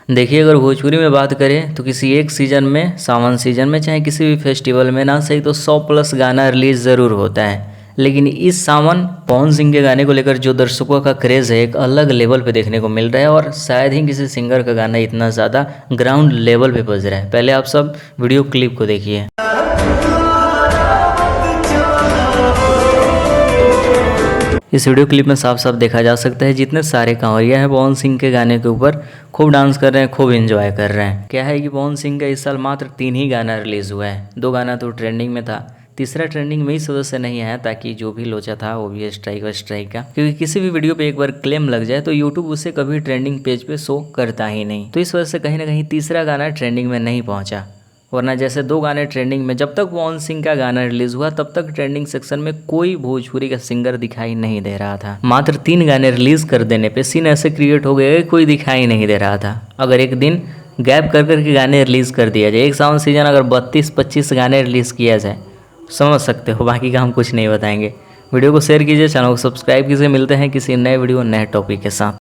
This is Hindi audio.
देखिए, अगर भोजपुरी में बात करें तो किसी एक सीज़न में, सावन सीज़न में, चाहे किसी भी फेस्टिवल में ना सही तो 100 प्लस गाना रिलीज़ ज़रूर होता है। लेकिन इस सावन पवन सिंह के गाने को लेकर जो दर्शकों का क्रेज़ है एक अलग लेवल पे देखने को मिल रहा है और शायद ही किसी सिंगर का गाना इतना ज़्यादा ग्राउंड लेवल पे बज रहा है। पहले आप सब वीडियो क्लिप को देखिए। इस वीडियो क्लिप में साफ साफ देखा जा सकता है जितने सारे कांवरिया हैं पवन सिंह के गाने के ऊपर खूब डांस कर रहे हैं, खूब एंजॉय कर रहे हैं। क्या है कि पवन सिंह का इस साल मात्र 3 ही गाना रिलीज़ हुआ है। 2 गाना तो ट्रेंडिंग में था, तीसरा ट्रेंडिंग में इस वजह से नहीं आया ताकि जो भी लोचा था वो भी स्ट्राइक का, क्योंकि किसी भी वीडियो पे एक बार क्लेम लग जाए तो यूट्यूब उसे कभी ट्रेंडिंग पेज पे शो करता ही नहीं। तो इस वजह से कहीं ना कहीं तीसरा गाना ट्रेंडिंग में नहीं पहुंचा। वरना जैसे 2 गाने ट्रेंडिंग में, जब तक पवन सिंह का गाना रिलीज हुआ तब तक ट्रेंडिंग सेक्शन में कोई भोजपुरी का सिंगर दिखाई नहीं दे रहा था। मात्र 3 गाने रिलीज कर देने पे सीन ऐसे क्रिएट हो गए कोई दिखाई नहीं दे रहा था। अगर एक दिन गैप कर के गाने रिलीज कर दिया जाए, एक सावन सीजन अगर 32-25 गाने रिलीज किया जाए, समझ सकते हो। बाकी का हम कुछ नहीं बताएंगे। वीडियो को शेयर कीजिए, चैनल को सब्सक्राइब कीजिए। मिलते हैं किसी नए वीडियो नए टॉपिक के साथ।